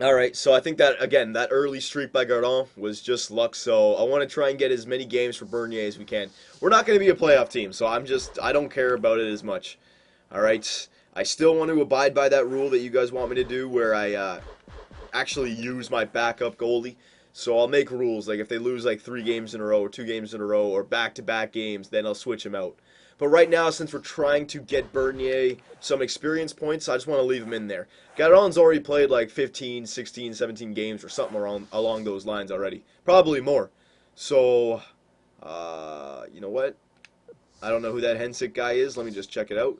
All right, so I think that again, that early streak by Gardon was just luck. So I want to try and get as many games for Bernier as we can. We're not going to be a playoff team, so I don't care about it as much. All right, I still want to abide by that rule that you guys want me to do, where I actually use my backup goalie. So I'll make rules like if they lose like 3 games in a row or 2 games in a row or back-to-back games, then I'll switch him out. But right now, since we're trying to get Bernier some experience points, I just want to leave him in there. Garon's already played like 15, 16, 17 games or something along those lines already. Probably more. So, you know what? I don't know who that Hensick guy is. Let me just check it out.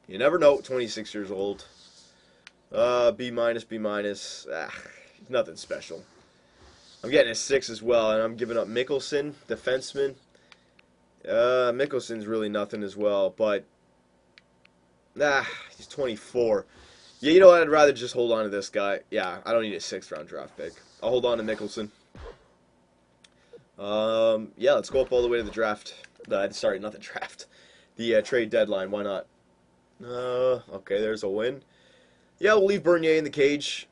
You never know. 26 years old. B minus, B minus. Nothing special. I'm getting a 6 as well, and I'm giving up Mickelson, defenseman. Mickelson's really nothing as well, but he's 24. Yeah, you know what? I'd rather just hold on to this guy. Yeah, I don't need a 6th round draft pick. I'll hold on to Mickelson. Yeah, let's go up all the way to the draft. Sorry, not the draft. The trade deadline. Why not? Okay, there's a win. Yeah, we'll leave Bernier in the cage.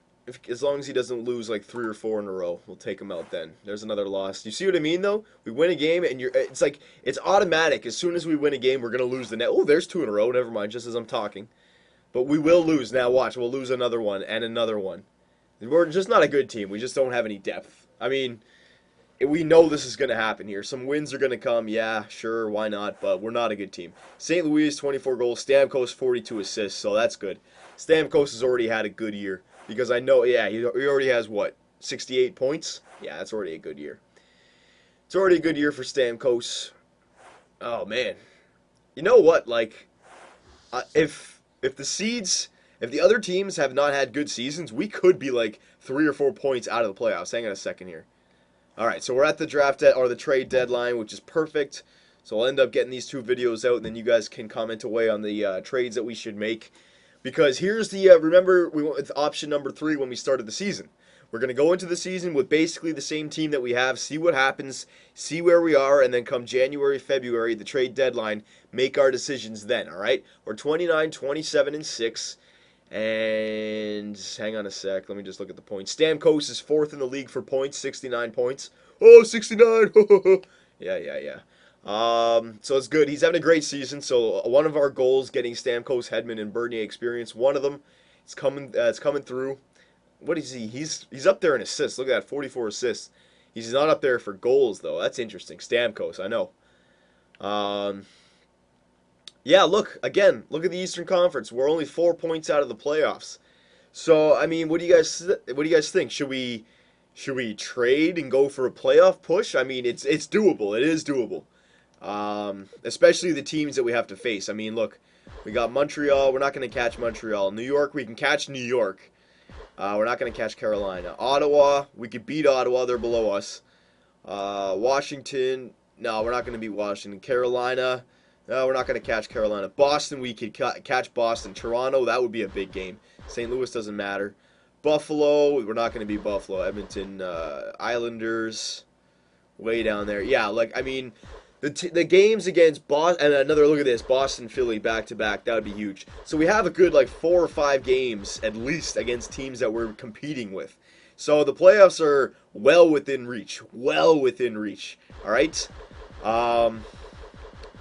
As long as he doesn't lose like 3 or 4 in a row, we'll take him out then. There's another loss. You see what I mean, though? We win a game, and it's like, it's automatic. As soon as we win a game, we're going to lose the net. Oh, there's 2 in a row. Never mind, just as I'm talking. But we will lose. Now watch, we'll lose another one and another one. We're just not a good team. We just don't have any depth. I mean, we know this is going to happen here. Some wins are going to come. Yeah, sure, why not? But we're not a good team. St. Louis, 24 goals. Stamkos, 42 assists, so that's good. Stamkos has already had a good year. Because I know, yeah, he already has, what, 68 points? Yeah, that's already a good year. It's already a good year for Stamkos. Oh, man. You know what, like, if the other teams have not had good seasons, we could be, like, 3 or 4 points out of the playoffs. Hang on a second here. All right, so we're at the or the trade deadline, which is perfect. So I'll end up getting these 2 videos out, and then you guys can comment away on the trades that we should make. Because here's the, remember, we went with option number 3 when we started the season. We're going to go into the season with basically the same team that we have, see what happens, see where we are, and then come January, February, the trade deadline, make our decisions then, all right? We're 29, 27, and 6. And hang on a sec, let me just look at the points. Stamkos is 4th in the league for points, 69 points. Oh, 69! Yeah. So it's good. He's having a great season. So one of our goals, getting Stamkos, Hedman, and Bernier experience. One of them, it's coming. It's coming through. What is he? He's up there in assists. Look at that, 44 assists. He's not up there for goals though. That's interesting. Stamkos, I know. Yeah. Look again. Look at the Eastern Conference. We're only 4 points out of the playoffs. So I mean, what do you guys think? Should we trade and go for a playoff push? I mean, it's doable. It is doable. Especially the teams that we have to face. I mean, look, we got Montreal. We're not going to catch Montreal. New York, we can catch New York. We're not going to catch Carolina. Ottawa, we could beat Ottawa. They're below us. Washington, no, we're not going to beat Washington. Carolina, no, we're not going to catch Carolina. Boston, we could catch Boston. Toronto, that would be a big game. St. Louis doesn't matter. Buffalo, we're not going to beat Buffalo. Edmonton, Islanders, way down there. Yeah, like, I mean, the games against Boston, and another look at this, Boston, Philly, back to back, that would be huge. So we have a good like 4 or 5 games at least against teams that we're competing with. So the playoffs are well within reach, all right?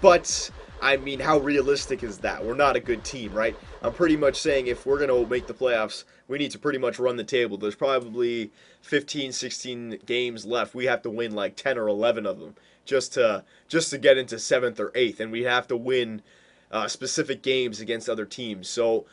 But I mean, how realistic is that? We're not a good team, right? I'm pretty much saying if we're going to make the playoffs, we need to pretty much run the table. There's probably 15, 16 games left. We have to win like 10 or 11 of them just to get into 7th or 8th, and we have to win specific games against other teams. So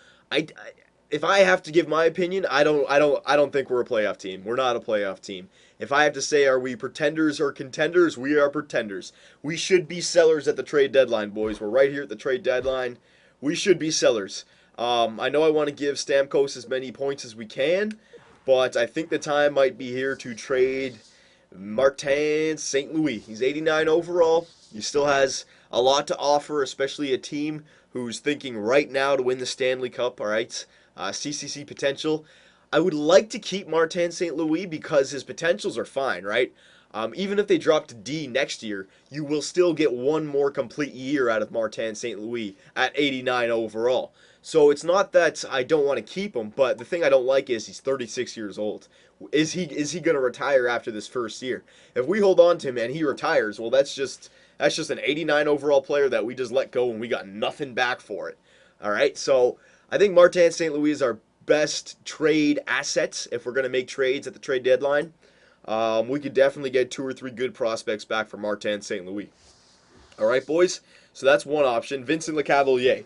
if I have to give my opinion, I don't think we're a playoff team. We're not a playoff team. If I have to say, are we pretenders or contenders? We are pretenders. We should be sellers at the trade deadline, boys. We're right here at the trade deadline. We should be sellers. I know I want to give Stamkos as many points as we can, but I think the time might be here to trade Martin St. Louis. He's 89 overall. He still has a lot to offer, especially a team who's thinking right now to win the Stanley Cup, all right? CCC potential. I would like to keep Martin St. Louis because his potentials are fine, right? Even if they drop to D next year, you will still get one more complete year out of Martin St. Louis at 89 overall. So it's not that I don't want to keep him, but the thing I don't like is he's 36 years old. Is he going to retire after this first year? If we hold on to him and he retires, well, that's just an 89 overall player that we just let go and we got nothing back for it. All right, so I think Martin St. Louis is our best trade assets if we're going to make trades at the trade deadline. We could definitely get 2 or 3 good prospects back for Martin St. Louis. All right, boys. So that's one option. Vincent Lecavalier.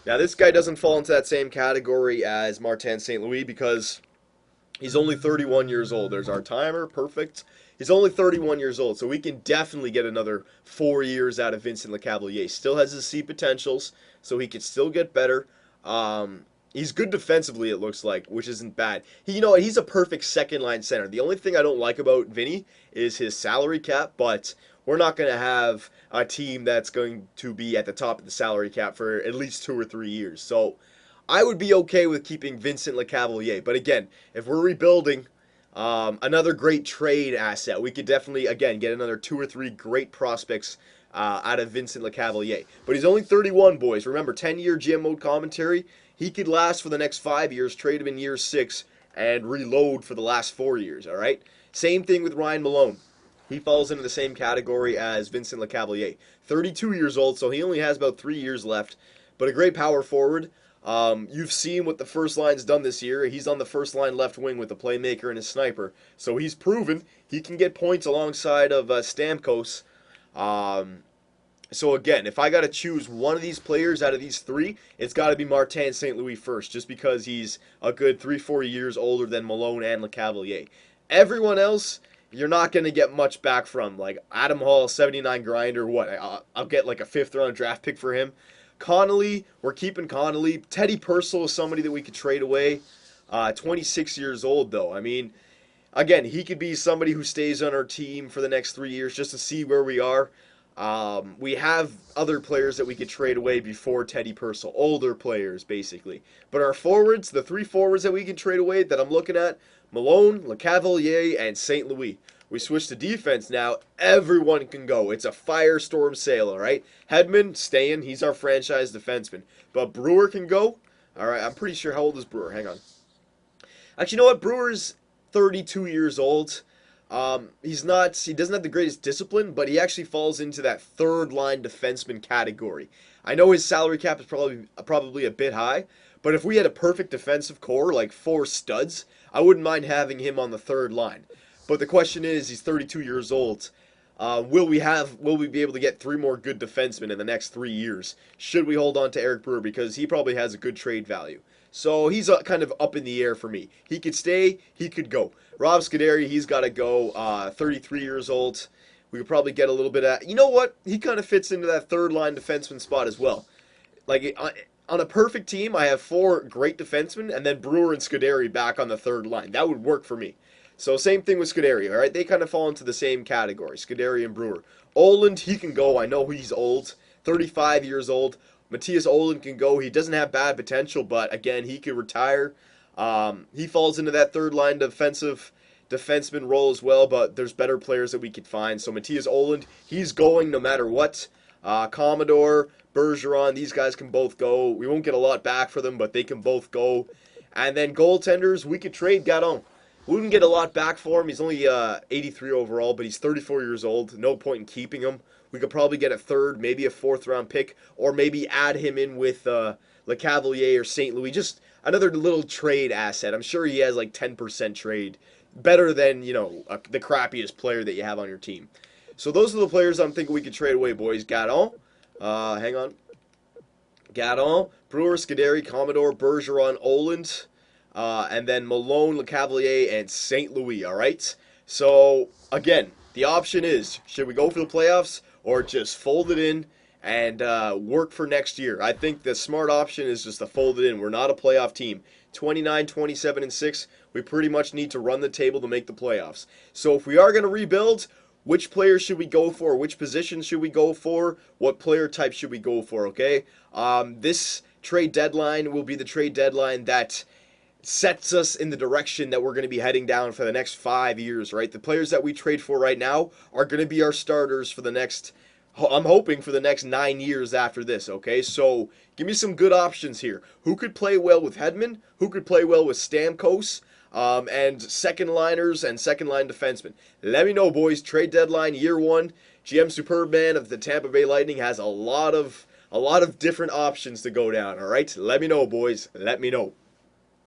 Now, this guy doesn't fall into that same category as Martin St. Louis because he's only 31 years old. There's our timer. Perfect. He's only 31 years old, so we can definitely get another 4 years out of Vincent Lecavalier. Still has his C potentials, so he could still get better. He's good defensively, it looks like, which isn't bad. He's a perfect second-line center. The only thing I don't like about Vinny is his salary cap, but we're not going to have a team that's going to be at the top of the salary cap for at least 2 or 3 years. So I would be okay with keeping Vincent Lecavalier. But again, if we're rebuilding, another great trade asset, we could definitely, again, get another 2 or 3 great prospects out of Vincent Lecavalier. But he's only 31, boys. Remember, 10-year GM mode commentary. He could last for the next 5 years, trade him in year 6, and reload for the last 4 years, all right? Same thing with Ryan Malone. He falls into the same category as Vincent Lecavalier. 32 years old, so he only has about 3 years left, but a great power forward. You've seen what the first line's done this year. He's on the first line left wing with a playmaker and a sniper, so he's proven he can get points alongside of Stamkos. So again, if I got to choose one of these players out of these 3, it's got to be Martin St. Louis first, just because he's a good 3-4 years older than Malone and Lecavalier. Everyone else, you're not going to get much back from. Like Adam Hall, 79 grinder, what? I'll get like a 5th-round draft pick for him. Connolly, we're keeping Connolly. Teddy Purcell is somebody that we could trade away. 26 years old, though. I mean, again, he could be somebody who stays on our team for the next 3 years just to see where we are. We have other players that we could trade away before Teddy Purcell, older players basically. But our forwards, the 3 forwards that we can trade away that I'm looking at, Malone, Lecavalier, and St. Louis. We switch to defense now. Everyone can go. It's a firestorm sale, all right? Hedman, staying. He's our franchise defenseman. But Brewer can go. All right, I'm pretty sure. How old is Brewer? Hang on. Actually, you know what? Brewer's 32 years old. He doesn't have the greatest discipline, but he actually falls into that 3rd-line defenseman category. I know his salary cap is probably a bit high, but if we had a perfect defensive core, like 4 studs, I wouldn't mind having him on the 3rd line. But the question is, he's 32 years old. Will we be able to get 3 more good defensemen in the next 3 years? Should we hold on to Eric Brewer, because he probably has a good trade value? So he's kind of up in the air for me. He could stay, he could go. Rob Scuderi, he's got to go. 33 years old. We could probably get a little bit of... You know what? He kind of fits into that 3rd-line defenseman spot as well. Like, on a perfect team, I have 4 great defensemen, and then Brewer and Scuderi back on the 3rd line. That would work for me. So same thing with Scuderi, all right? They kind of fall into the same category, Scuderi and Brewer. Oland, he can go. I know he's old, 35 years old. Matthias Oland can go. He doesn't have bad potential, but again, he could retire. He falls into that 3rd-line defenseman role as well, but there's better players that we could find. So Matthias Oland, he's going no matter what. Commodore, Bergeron, these guys can both go. We won't get a lot back for them, but they can both go. And then goaltenders, we could trade Gadon. We wouldn't get a lot back for him. He's only 83 overall, but he's 34 years old. No point in keeping him. We could probably get a 3rd, maybe a 4th-round pick, or maybe add him in with Lecavalier or St. Louis. Just another little trade asset. I'm sure he has like 10% trade. Better than, the crappiest player that you have on your team. So those are the players I'm thinking we could trade away, boys. Gadon. Hang on. Gadon, Brewer, Scuderi, Commodore, Bergeron, Oland. And then Malone, Lecavalier, and St. Louis, all right? So, again, the option is, should we go for the playoffs or just fold it in and work for next year? I think the smart option is just to fold it in. We're not a playoff team. 29, 27, and 6, we pretty much need to run the table to make the playoffs. So if we are going to rebuild, which players should we go for? Which positions should we go for? What player type should we go for, okay? This trade deadline will be the trade deadline that sets us in the direction that we're going to be heading down for the next 5 years, right? The players that we trade for right now are going to be our starters for the next, I'm hoping for the next 9 years after this, okay? So give me some good options here. Who could play well with Hedman? Who could play well with Stamkos? And second liners and second line defensemen. Let me know, boys. Trade deadline year one. GM Superman of the Tampa Bay Lightning has a lot of different options to go down. All right, let me know, boys. Let me know.